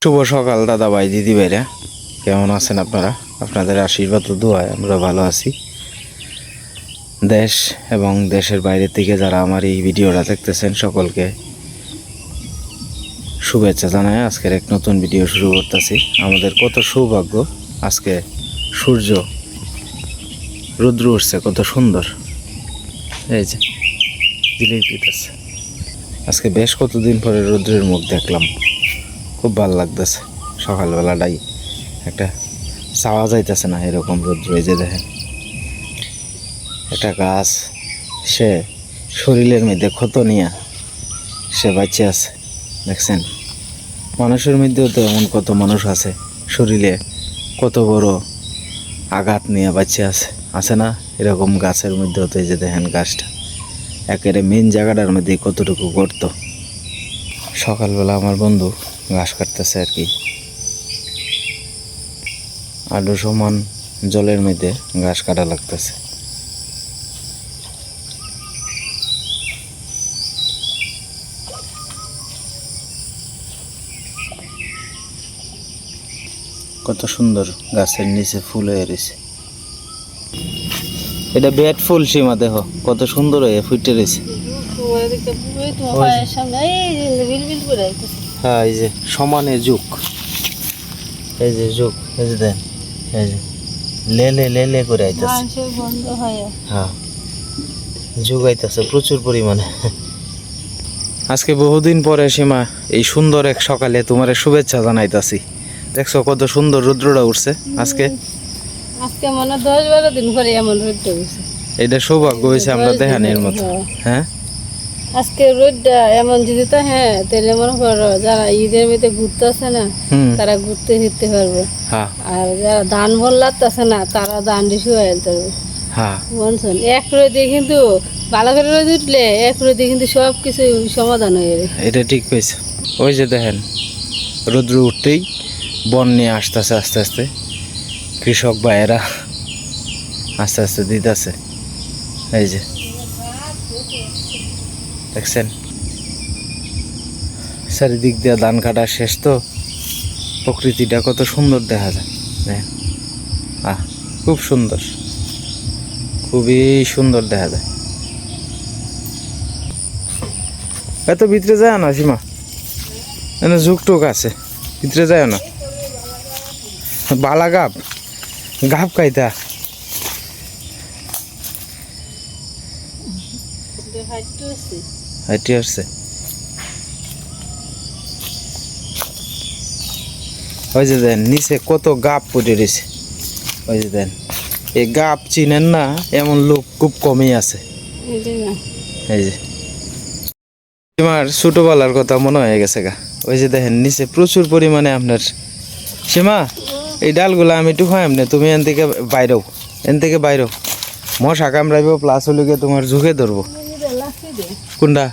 শুভ সকাল দাদা ভাই দিদি ভাইরা, কেমন আছেন আপনারা? আপনাদের আশীর্বাদ ও দোয়ায় আমরা ভালো আছি। দেশ এবং দেশের বাইরে থেকে যারা আমার এই ভিডিওটা দেখতেছেন সকলকে শুভেচ্ছা জানাই। আজকের এক নতুন ভিডিও শুরু করতেছি। আমাদের কত সৌভাগ্য, আজকে সূর্য রুদ্র উঠছে, কত সুন্দর। এই যে জিলিপি আছে, আজকে বেশ কতদিন পরে রুদ্রের মুখ দেখলাম, খুব ভালো লাগতেছে। সকালবেলাটাই একটা চাওয়া যাইতেছে না এরকম রৌদ্র। এই যে দেখেন একটা গাছ, সে শরীরের মধ্যে ক্ষত নিয়ে সে বাঁচে আছে, দেখছেন? মানুষের মধ্যেও তো এমন কত মানুষ আছে শরীরে কত বড় আঘাত নিয়ে বাঁচে আছে না? এরকম গাছের মধ্যেও তো এই যে দেখেন গাছটা একেবারে মেন জায়গাটার মধ্যে কতটুকু গর্ত। সকালবেলা আমার বন্ধু ঘাস কাটতেছে আর কি, আলু সমান জলের মধ্যে ঘাস কাটা লাগতেছে। কত সুন্দর গাছের নিচে ফুল হয়ে রয়েছে। এটা বেড ফুল, সীমা দেহ কত সুন্দর হয়ে ফুটে রয়েছে। হ্যাঁ, এই যে সমানে যুগ, এই যে যুগ, এই যে দেন, এই যে লে করে আইতেছে। হ্যাঁ, যুগ আইতেছে প্রচুর পরিমাণে। আজকে বহুদিন পরে সীমা এই সুন্দর এক সকালে তোমার শুভেচ্ছা জানাইতাছি। দেখছো কত সুন্দর রুদ্রটা উঠছে আজকে। আজকে মনে 10-12 দিন পরে এমন রোদটা উঠছে। এটা সৌভাগ্য হয়েছে আমরা দেখানোর মতো। হ্যাঁ, আজকে রোদটা এমন যদি তো তাহলে মনে করো যারা ঈদের মধ্যে ঘুরতে আসে না তারা ঘুরতে ফিরতে পারবে। আর যারা ধান ভল লাগতেছে না তারা ধান রিসু হয়ে যেতে হবে। বুঝছেন? এক রোদে কিন্তু ভালো করে রোদ উঠলে এক রোদে কিন্তু সব কিছু সমাধান হয়ে যাবে। এটা ঠিক পেয়েছে। ওই যে দেখেন রৌদ্র উঠতেই বন নিয়ে আসতেছে, আস্তে আস্তে কৃষক ভাইয়েরা আস্তে আস্তে দিতেছে। এই যে দেখছেন চারিদিক দিয়ে ধান কাটা শেষ, তো প্রকৃতিটা কত সুন্দর দেখা যায়। খুব সুন্দর, খুবই সুন্দর দেখা যায়। এত ভিতরে যায় না সীমা, এনে ঝুক টুক আছে, ভিতরে যায় না। বালা গাপ খাইতা হাইটি আসছে। ওই যে দেন নিচে কত গাপ পড়ে রয়েছে। ওই যে দেন এই গাপ চিনেন না এমন লোক খুব কমই আছে। এই যে তোমার ছোটবেলার কথা মনে হয়ে গেছে গা। ওই যে দেখেন নিচে প্রচুর পরিমাণে আপনার সীমা এই ডালগুলো আমি একটু খাই না, তুমি এন থেকে বাইরেও মশা কামড়াইব, প্লাস হলে গিয়ে তোমার ঝুঁকে ধরবো। কোনটা?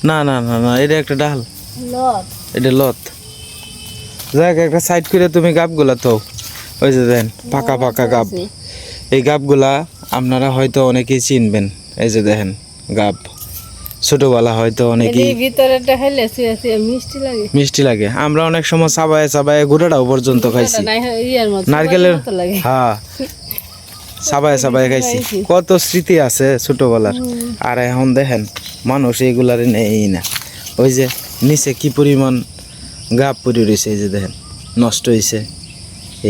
না না না না, এটা একটা ডাল, এটা লত। যাক একটা সাইড করে তুমি গাবগুলা তো ওই যে দেন পাকা পাকা গাব। এই গাবগুলা আপনারা হয়তো অনেকেই চিনবেন। এই যে দেখেন গাব, ছোটবেলা হয়তো অনেকেই মিষ্টি লাগে। আমরা অনেক সময় চাবায় চাবায় গুঁড়াটাও পর্যন্ত খাইছি, নারকেলের। হ্যাঁ, চাবায় চাবায় খাইছি, কত স্মৃতি আছে ছোটবেলার। আর এখন দেখেন মানুষ এগুলার নেই না। ওই যে নিচে কি পরিমাণ গাব পড়ে রয়েছে, এই যে দেখেন নষ্ট হয়েছে।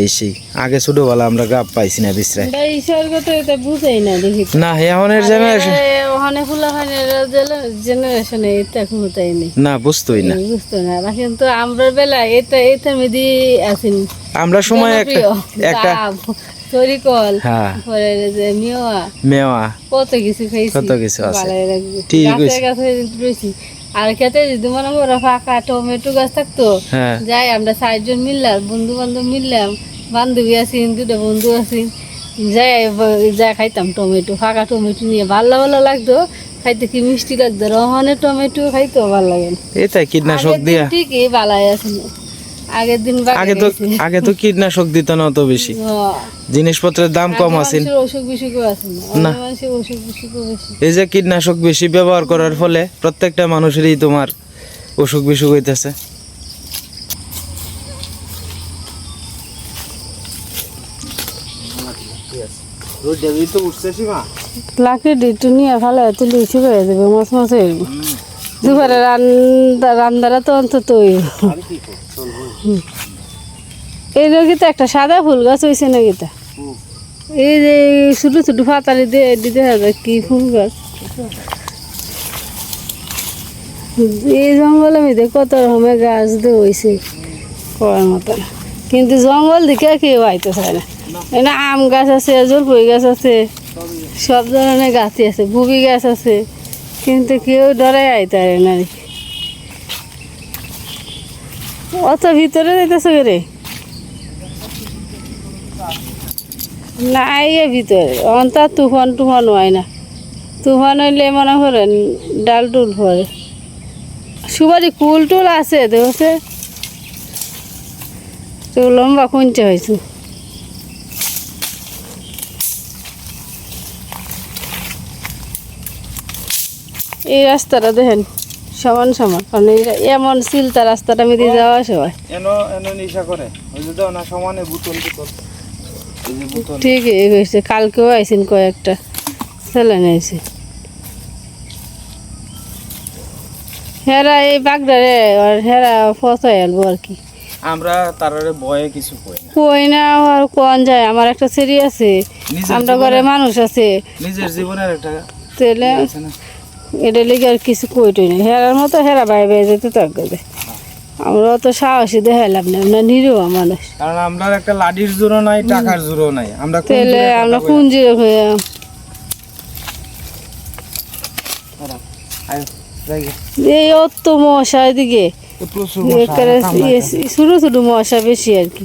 এই সেই আগে ছোটবেলা আমরা গাব পাইছি না বিশ্রায় না। এখনের না বুঝতোই না, কিন্তু আমরা বেলা এটা এটার মধ্যে আছেন আমরা সময় একটা তরিকল, মেওয়া কত কিছু খাইছি, কত কিছু আছে। আর খেতে যদি মনে করো ফাঁকা টমেটো গাছ থাকতো, যাই আমরা 4 জন মিললাম, বন্ধু বান্ধব মিললাম, বান্ধবী আছি, 2টা বন্ধু আছি, যাই খাইতাম টমেটো, ফাঁকা টমেটো নিয়ে ভালো লাগতো খাইতে, কি মিষ্টি লাগতো। রহনের টমেটো খাইতো ভালো লাগে। এটাই কীটনাশক দিয়া ঠিকই ভালাই আছে। আগের দিন আগে তো কীটনাশক দিত না অত বেশি, জিনিসপত্রের দাম কম আছে না। এই যে কীটনাশক বেশি ব্যবহার করার ফলে প্রত্যেকটা মানুষেরই তোমার অসুখ বিসুখ হইতেছে। লাকড়ি একটু নিয়ে ভালো তুলি শুকিয়ে যাবে মাছ মাছ হয়ে যাবে দুপুরে রান্নারা তো অন্তত এই নগিতে একটা সাদা ফুল গাছ হয়েছে নগিতা এই যে ছোটো ছোটো ফাতারি দিয়ে দিতে হবে কি ফুল গাছ এই জঙ্গলের মধ্যে কত রকমের গাছ দিয়ে হয়েছে করার মতন কিন্তু জঙ্গল দিকে কেউ আইতে চায় না এখানে আম গাছ আছে জলপাই গাছ আছে সব ধরনের গাছই আছে বুবি গাছ আছে কিন্তু কেউ ডরে আইতে পারে না অত ভিতরে যেতেছে রে না আইয়ে ভিতরে অন্তর তুফান টুফান হয় না তুফান হইলে মনে করেন ডাল টুল পরে সুপারি কুল টুল আছে দেখছে তো লম্বা কোনটা হয়েছে এই রাস্তাটা দেখেন সমান সমান কারণ এমন সিলতা রাস্তাটা মেয়ে যাওয়া সবাই ঠিক হয়েছে কালকেও আইসেন কয়েকটা ছেলে নিয়েছে হেরা এই বাগদারে আর হেরা ফসাই আলবো আর কি আমরা তারারে ভয়ে কিছু কই না আর কোন যায় আমার একটা সেরি আছে আমরা ঘরে মানুষ আছে নিজের জীবনের একটা তেলে এটা লিগে আর কিছু কইটই না হেরার মতো হেরা ভাই ভাই যেতে থাকবে আমরা তো সাহসী দেখাইলাম না আমরা নিরীহ মানুষ কারণ আমরা একটা লাঠির জোরও নাই টাকার জোরও নাই আমরা তেলে আমরা পুঞ্জিরে হয়ে এই অত মশা এদিকে ছোটো ছোটো মশা বেশি আর কি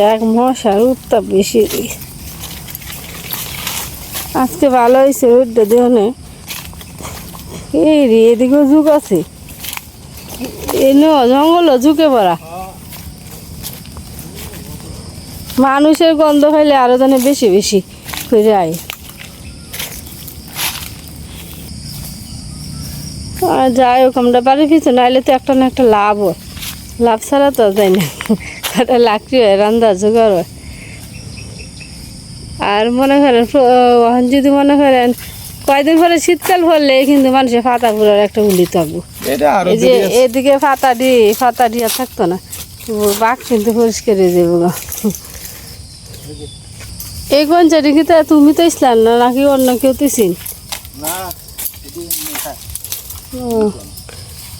এক মশার উত্তাপ বেশি আজকে ভালো হয়েছে রোদটা দেহনে এই রে এদিকেও ঝুঁক আছে এই জঙ্গল ঝুঁকে পড়া মানুষের গন্ধ খাইলে আরো জানে বেশি বেশি করে আয় আর যাই হোক আমরা বাড়ির পিছনে আইলে তো একটা না একটা লাভ হয় লাভ ছাড়া তো যাই না একটা লাকড়ি হয় রান্না জোগাড় হয় আর মনে করেন যদি মনে করেন কয়দিন পরে শীতকাল পড়লে কিন্তু মানুষের ফাতা পুরার একটা উলি থাকবো যে এদিকে ফাতা দিয়ে থাকতো না বাঘ কিন্তু পরিষ্কার হয়ে যাবো এই গঞ্জাটি কি তুমি তো ইসলাম না নাকি অন্য কেউ তো চিন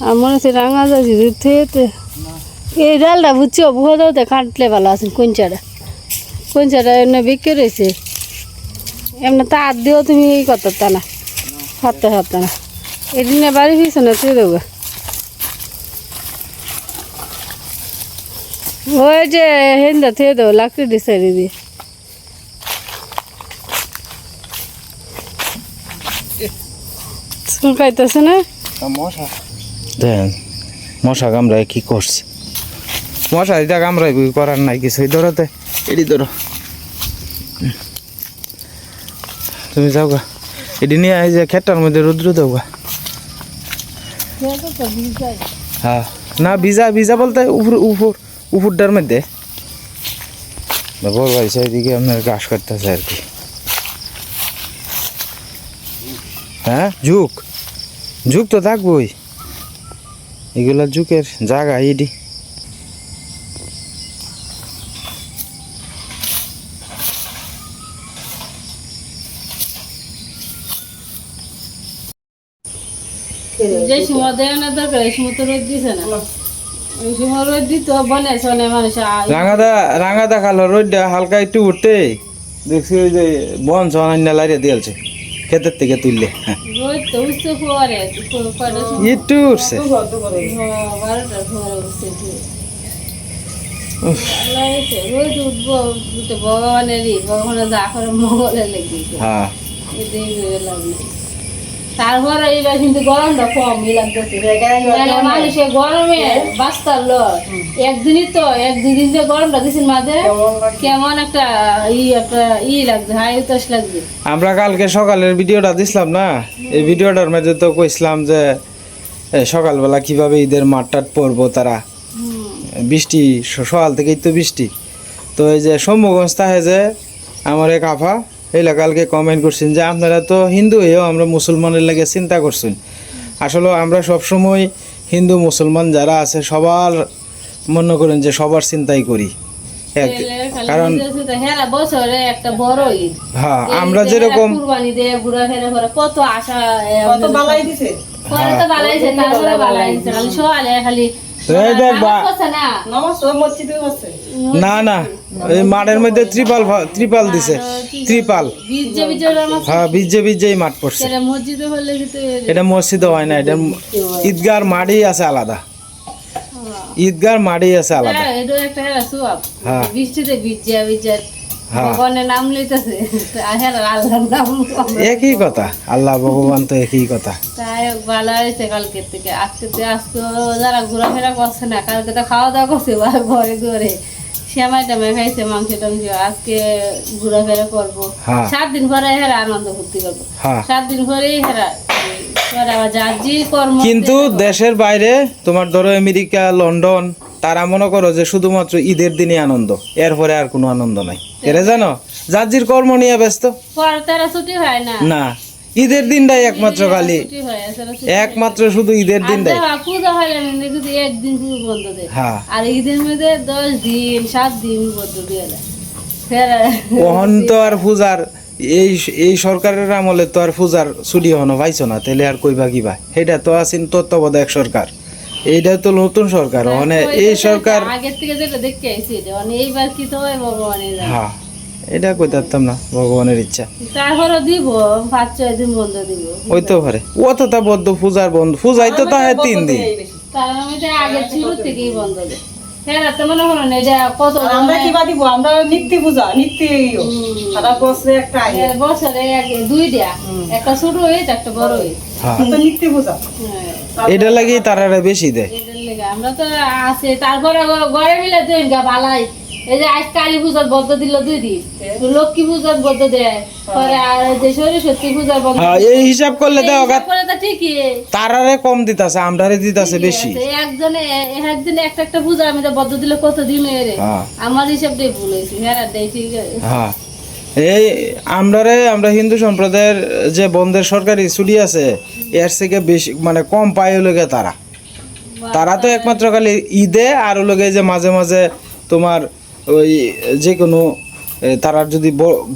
আর মনে হচ্ছে রাঙা যাচ্ছি থেতে এই ডালটা বুঝছি অবুহতে কাটলে ভালো আছেন কোনচাটা এমনি বিক্রি রয়েছে এমনি তার দিয়েও তুমি এই করতে না হাতে না এদিন বাড়ি পিছনে তুই দেবো ওই যে হেন্দা থুয়ে দেবো লাকড়ি দিয়ে সারি দিয়ে পাইতেছে না দেখেন মশা কামড়ায় কি করছে মশা এটা কামড়াই করার নাই কিছু ধরতে এটি ধরো তুমি যাও গা এটি নিয়ে এই যে খেটার মধ্যে রুদ্র দাও গা হ্যাঁ না ভিজা বলতে উপরটার মধ্যে বড় ভাই এদিকে আপনার ঘাস কাটতেছে আর কি হ্যাঁ ঝুঁক তো থাকবোই এগুলা ঝুঁকের জায়গা এটি যে সময় দেয় না দরকার এই সময় তো রোদ দিছে না ওই সময় রোদ দিত বনে শোনে মানুষ রাঙাদা খালো রোদটা হালকা একটু উঠতে দেখছি ওই যে বন সনান্যা লাইরে দিয়েছে ক্ষেতের থেকে তুললে রোদ তো উঠতে পরে একটু উঠছে রোদ উঠবো ভগবানের যা করে মঙ্গলে লেগেছে হ্যাঁ তারপরে এইবার কিন্তু গরমটা কমই লাগতেছে মানুষের গরমে বাঁচতার একদিনই তো এক দুদিন যে গরমটা দিচ্ছেন মাঝে কেমন একটা লাগছে হাই উতাস লাগছে আমরা কালকে সকালের ভিডিওটা দিছিলাম না এই ভিডিওটার মধ্যে তো কইছিলাম যে সকালবেলা কিভাবে ঈদের মাঠ টাট পরবো তারা বৃষ্টি সকাল থেকেই তো বৃষ্টি তো এই যে সম্মুখস্থ থাকে যে আমার এক আফা এইলা কালকে কমেন্ট করছেন যে আপনারা তো হিন্দু হয়েও আমরা মুসলমানের লাগে চিন্তা করছেন। আসলে আমরা সবসময় হিন্দু মুসলমান যারা আছে সবার মনে করেন যে সবার চিন্তাই করি কারণ হেরা বছরে একটা বড় ঈদ হ্যাঁ আমরা যেরকম কুরবানি দিয়ে ঘোরাফেরা করে কত আশা কত বালাই দিছে পরে তো বালাই দিছে তারপরে বালাই দিছে খালি সোয়ালে খালি এই দেখ বা না নমস্তে মসজিদে আছে না না এই মাঠের মধ্যে ত্রিপাল দিছে ত্রিপাল বিজে বিজে হ্যাঁ বিজে বিজেই মাঠ পড়ছে এটা মসজিদে হলে কিন্তু এটা মসজিদে হয় না এটা ঈদগার মাঠই আছে আলাদা ঈদগার মাঠই আছে আলাদা এটা একটা হেরা সুয়াব হ্যাঁ। বৃষ্টিতে ভিজে ভিজে হ্যাঁ। ভগবানের নাম লইতেছে হেরা আল্লাহর নাম একই কথা আল্লাহ ভগবান তো একই কথা তাই ভালো হয়েছে কালকে থেকে আজকে যারা ঘোরাফেরা করছে না কালকে তো খাওয়া দাওয়া করছে ঘরে ঘরে শ্যামাই টামাই খাইছে মাংস টাংস আজকে ঘোরাফেরা করবো হ্যাঁ। 7 দিন পরে হেরা আনন্দ ফুর্তি করবো হ্যাঁ 7 দিন পরেই হেরা পরে আবার যার যে কর্ম কিন্তু দেশের বাইরে তোমার ধরো আমেরিকা লন্ডন তারা মনে করো যে শুধুমাত্র ঈদের দিনই আনন্দ এরপরে আর কোনো আনন্দ নাই এরা জানো যার কর্ম নিয়ে ব্যস্ত পরে তারা ছুটি হয় না না ঈদের দিনটাই একমাত্র খালি ছুটি হয় আসলে একমাত্র শুধু ঈদের দিনটাই পূজা হয় না কিন্তু একদিন শুধু বন্ধ দেয় হ্যাঁ আর ঈদের মধ্যে 10 দিন 7 দিন বন্ধ দিয়ে দেয় ফের ওহন তো আর পূজার এই এই সরকারের আমলে তো আর পূজার ছুটি হনো পাইছো না তাহলে আর কইবা কিবা সেটা তো আছেন তত্ত্বাবধায়ক সরকার এইটা তো নতুন সরকার মানে এই সরকার আগের থেকে যেটা দেখতে আইছি এটা মানে এইবার কি তো হয় ভগবানের জানে হ্যাঁ এটা কই পারতাম না ভগবানের ইচ্ছা তারপরে দিব 5-6 দিন বন্ধ দিব ওই তো পারে অত তা বদ্ধ পূজার বন্ধ পূজাই তো তাহে 3 দিন তার মধ্যে আগে শুরু থেকেই বন্ধ দেয় হ্যাঁ তো মনে করো না এটা কত আমরা কিবা দিব আমরা নিত্য পূজা নিত্য সারা বছরে একটা আগে বছরে দুই দেয়া একটা ছোট হয়েছে একটা বড় হয়েছে হ্যাঁ তো নিত্য পূজা এটা লাগি তারারে বেশি দেয় এটার লেগে আমরা তো আছে তারপরে ঘরে মিলে দেন গা ভালাই এই যে আজ কালী পূজার বদ্ধ দিল 2 দিন লক্ষ্মী পূজার বদ্ধ দেয় পরে আর যে সরস্বতী পূজার বদ্ধ হ্যাঁ এই হিসাব করলে দাও করে তো ঠিকই তারারে কম দিতাছে আমরারে দিতাছে বেশি একজনে একটা একটা পূজা আমি তো বদ্ধ দিলে কত দিন হয়ে রে হ্যাঁ। আমার হিসাবটাই ভুল হয়েছে হ্যাঁ দেয় ঠিক আছে হ্যাঁ এই আমরা হিন্দু সম্প্রদায়ের যে বন্ধের সরকারি ছুটি আছে এর থেকে বেশি মানে কম পায় লোকে তারা তো একমাত্র খালি ঈদে আর লোকে যে মাঝে মাঝে তোমার ওই যে কোনো তারা যদি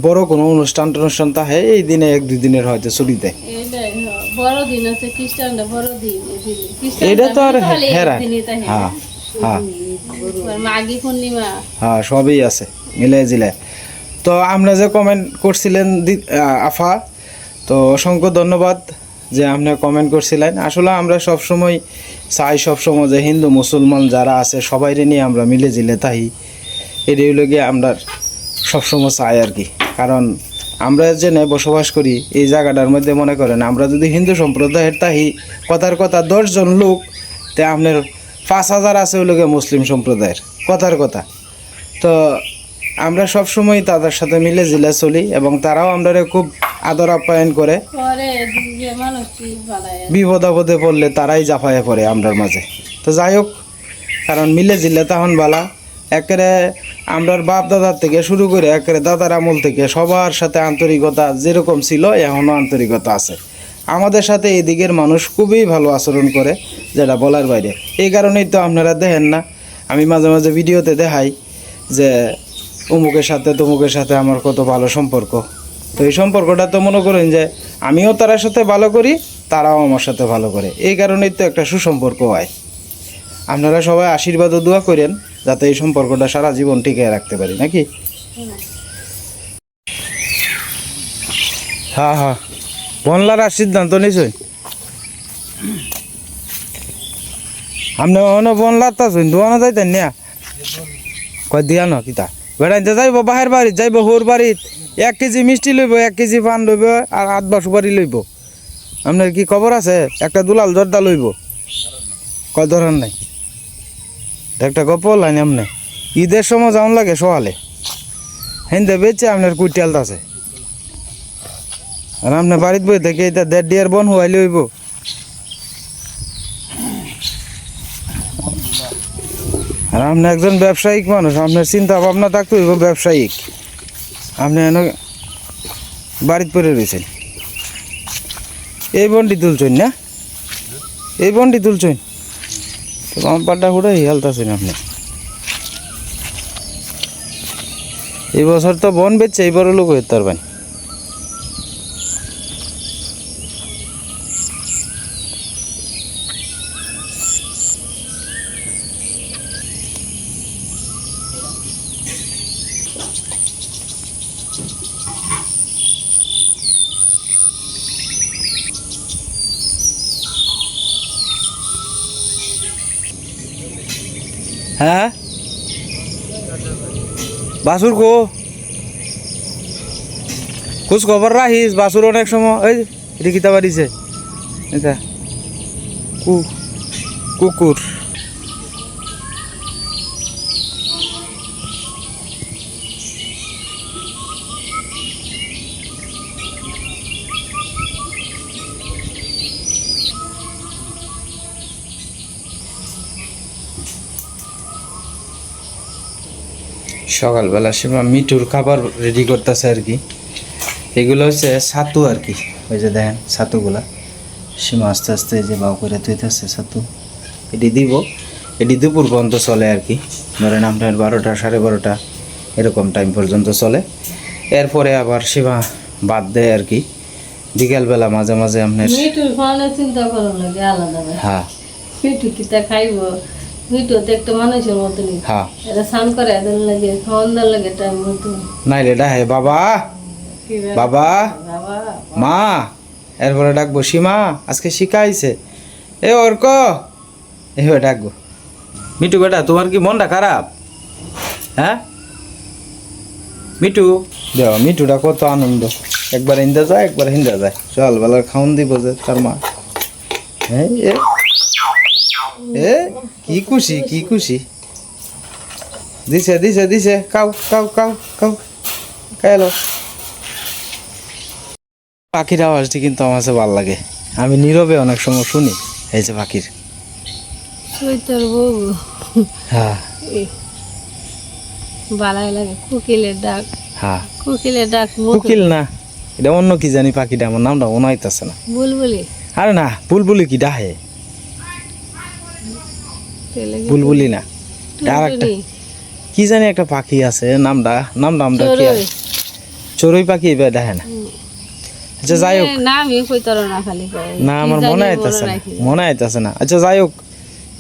বড় কোনো অনুষ্ঠান থাকে এই দিনে 1-2 দিনের হয়তো ছুটি দেয় বড় দিন আছে খ্রিস্টানরা বড় দিন এটা তো আর হেরা হ্যাঁ হ্যাঁ মাঘী পূর্ণিমা হ্যাঁ সবই আছে মিলে জিলে তো আমরা যে কমেন্ট করছিলেন আফা তো অসংখ্য ধন্যবাদ যে আপনি কমেন্ট করছিলেন আসলে আমরা সবসময় চাই সবসময় যে হিন্দু মুসলমান যারা আছে সবাই নিয়ে আমরা মিলে জিলে তাই এটাই হলো গিয়ে আমরা সবসময় চাই আর কি কারণ আমরা যে বসবাস করি এই জায়গাটার মধ্যে মনে করেন আমরা যদি হিন্দু সম্প্রদায়ের তাহি কথার কথা 10 জন লোক তে আপনার 5000 আছে ওই লোকে মুসলিম সম্প্রদায়ের কথার কথা তো আমরা সবসময় তাদের সাথে মিলে জিলে চলি এবং তারাও আমরা খুব আদর আপ্যায়ন করে বিপদ আপদে পড়লে তারাই জাফায়ে পড়ে আমরার মাঝে তো যাই হোক কারণ মিলে জিলে তখন বালা একেবারে আমরার বাপ দাদার থেকে শুরু করে একেবারে দাদার আমল থেকে সবার সাথে আন্তরিকতা যেরকম ছিল এখনও আন্তরিকতা আছে আমাদের সাথে এই দিকের মানুষ খুবই ভালো আচরণ করে যেটা বলার বাইরে এই কারণেই তো আপনারা দেখেন না আমি মাঝে মাঝে ভিডিওতে দেখাই যে অমুকের সাথে তমুকের সাথে আমার কত ভালো সম্পর্ক তো এই সম্পর্কটা তো মনে করেন যে আমিও তার সাথে ভালো করি তারাও আমার সাথে ভালো করে এই কারণেই তো একটা সুসম্পর্ক হয় আপনারা সবাই আশীর্বাদ ও দোয়া করেন যাতে এই সম্পর্কটা সারা জীবন টিকিয়ে রাখতে পারি নাকি হ্যাঁ হ্যাঁ বনলার আর সিদ্ধান্ত নিছই আপনি বনলার তা দোয়ানো যাইতেন না কয় দিয়া ন কিতা বেড়াইতে যাইব বাহের বাড়ি যাইব হোর বাড়িত 1 কেজি মিষ্টি লইব 1 কেজি পান লইব আর 8 সুপারি লইব আপনার কি খবর আছে একটা দুলাল জর্দা লইব কয় ধরার নাই একটা গপ লাইন আপনি ঈদের সময় যাওয়ান লাগে সকালে হেন্দে বেচে আপনার কুইটাল আছে আর আপনার বাড়িতে বই থেকে এটা 1.5 ডিয়ার বন হইলে হইব আর আপনি একজন ব্যবসায়িক মানুষ, আপনার চিন্তা ভাবনা থাকতো ব্যবসায়িক, আপনি এনে বাড়িতে পড়ে রয়েছেন। এই বন্ডি তুলছেন না, এই বন্ডি তুলছেন তো আমার পাটা ফুটে হেলতেছেন আপনি। এই বছর তো বন বেচছে, এই বড় লোক হয়ে পারবেন। হ্যাঁ বাসুর কো খোঁজ খবর রাখিস, বাসুর অনেক সময় এই রিকিতা বাড়িছে এটা কুকুর। সকালবেলা সীমা মিঠুর খাবার রেডি করতেছে আর কি। এগুলো হচ্ছে ছাতু আর কি, ওই যে দেখেন ছাতুগুলা সীমা আস্তে আস্তে যে বাউ করে তুইতেছে ছাতু। এটি দিব, এটি দুপুর পর্যন্ত চলে আর কি, ধরেন আপনার 12টা 12:30 এরকম টাইম পর্যন্ত চলে। এরপরে আবার সীমা বাদ দেয় আর কি, বিকেলবেলা মাঝে মাঝে আপনার। মিঠুর খাওয়ানোর চিন্তা করার লাগে আলাদা। হ্যাঁ মিঠু কিতা খাইব, মিঠু তো একটা মানুষের মতনই। হ্যাঁ এটা স্নান করে এদের লাগে, খাওয়ানোর লাগে টাইম মতো। নাইলে ডাহে বাবা কি ব্যাপার? বাবা বাবা মা, এরপরে ডাকবো সীমা আজকে শিখাইছে এ অর্ক, এভাবে ডাকবো। মিঠু বেটা তোমার কি মনটা খারাপ? হ্যাঁ মিঠু দেও, মিঠুটা কত আনন্দ, একবার হিন্দা যায় একবার হিন্দা যায়, চল বেলার খাওন দিব যে তার মা। হ্যাঁ এ কি খুশি কি খুশি, দিছে দিছে দিছে, কাউ কাউ কাউ কাউ খাইলো। পাখির আওয়াজটি কিন্তু আমার কাছে ভালো লাগে, আমি নীরবে অনেক সময় শুনি এই যে পাখির। চৈতর বউ হ্যাঁ বালাই লাগে, কোকিলের ডাক। হ্যাঁ কোকিলের ডাক কোকিল না, এটা অন্য কি জানি পাখিটা, আমার নামটা মনে হইতেছে না। বুলবুলি। আরে না, বুলবুলি কি ডাহে, বুলবুলি না, আর একটা কি জানি একটা পাখি আছে, নামটা নামটা কি আছে? চড়ুই পাখি এবার ডাহে না। আচ্ছা যাই হোক, না আমি কইতার না, খালি না আমার মনে আইতাছে না, মনে আইতাছে না। আচ্ছা যাই হোক,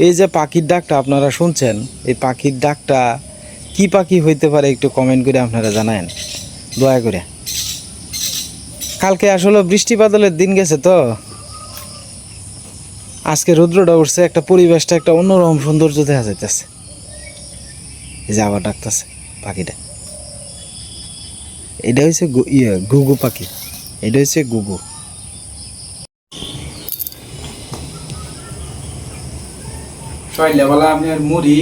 এই যে পাখির ডাকটা আপনারা শুনছেন, এই পাখির ডাকটা কি পাখি হইতে পারে একটু কমেন্ট করে আপনারা জানায়েন দয়া করে। কালকে আসলে বৃষ্টি বাদলের দিন গেছে তো, আজকে রৌদ্রটা উঠছে, একটা পরিবেশটা একটা অন্যরকম সৌন্দর্য দেখা যাইতেছে। এই যে আবার ডাকতেছে পাখিটা, এটা হচ্ছে গুগু পাখি, এটা হচ্ছে গুগু। সকালবেলা আমি আর মুড়ি,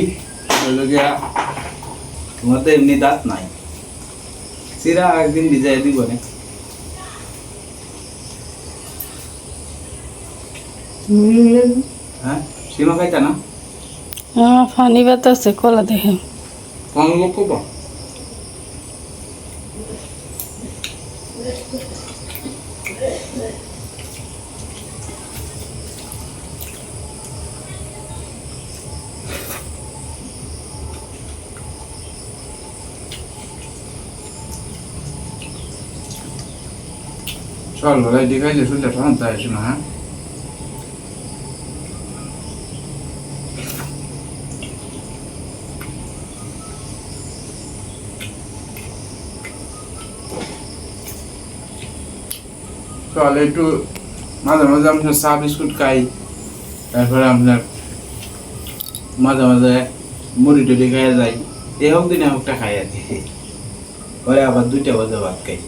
তোমার তো এমনি দাঁত নাই, চিরা একদিন ভিজাই দিব না। হ্যাঁ সীমা খাইতা না? ফানি বাতাসে কলা দেখে কোন লোক কব চল বলাই দেখাইলে শুনলে তখন তাই শোনা। হ্যাঁ চল একটু মাঝে মাঝে আপনার চা বিস্কুট খাই, তারপরে আপনার মাঝে মাঝে মুড়ি টুড়ি খাইয়া যাই, এই হোক দিনে হোকটা খাই আর কি। পরে আবার 2টা বাজে ভাত খাই।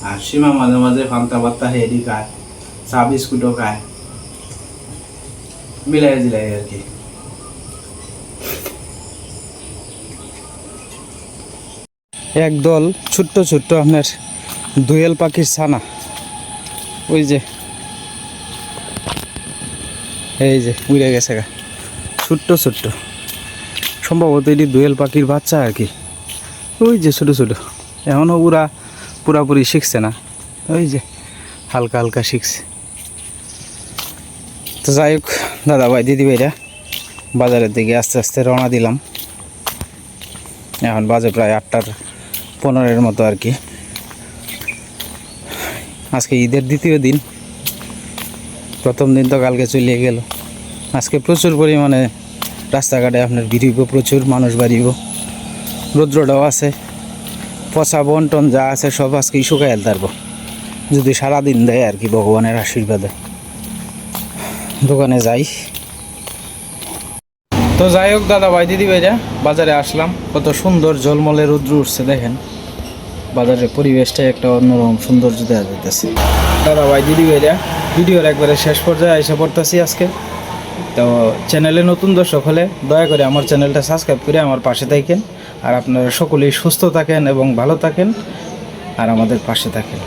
আর সীমা মাঝে মাঝে ফান্তা বাত্তা হেরি খায়, চা বিস্কুটও খায়, মিলাই দিলাই আর কি। একদল ছোট্ট ছোট্ট আপনার দোয়েল পাখির ছানা, ওই যে এই যে উড়ে গেছে গা, ছোট্ট ছোট্ট সম্ভবত এটি দোয়েল পাখির বাচ্চা আর কি। ওই যে ছোটো ছোটো, এখনও পুরাপুরি শিখছে না, ওই যে হালকা হালকা শিখছে। তো যাই হোক দাদা ভাই দিদি ভাইরা বাজারের দিকে আস্তে আস্তে রওনা দিলাম। এখন বাজে প্রায় 8:15 মতো আর কি। আজকে ঈদের দ্বিতীয় দিন, প্রথম দিন তো কালকে চলে গেল। আজকে প্রচুর পরিমাণে রাস্তাঘাটে আপনার ভিড়িব, প্রচুর মানুষ বাড়িব, রৌদ্রটাও আছে, পচা বন্টন যা আছে সব আজকেই শুকাই পারবো যদি সারাদিন দেয় আর কি, ভগবানের আশীর্বাদে। দোকানে যাই। তো যাই হোক দাদা ভাই দিদি ভাইরা বাজারে আসলাম, কত সুন্দর ঝলমলে রৌদ্র উঠছে দেখেন। বাজারের পরিবেশটা একটা অন্যরকম সৌন্দর্য দেওয়া যাইতেছে। দাদা ভাই দিদি ভাইরা ভিডিওর একবারে শেষ পর্যায়ে এসে পড়তেছি আজকে। তো চ্যানেলে নতুন দর্শক হলে দয়া করে আমার চ্যানেলটা সাবস্ক্রাইব করে আমার পাশে থাকেন। আর আপনারা সকলেই সুস্থ থাকেন এবং ভালো থাকেন আর আমাদের পাশে থাকেন।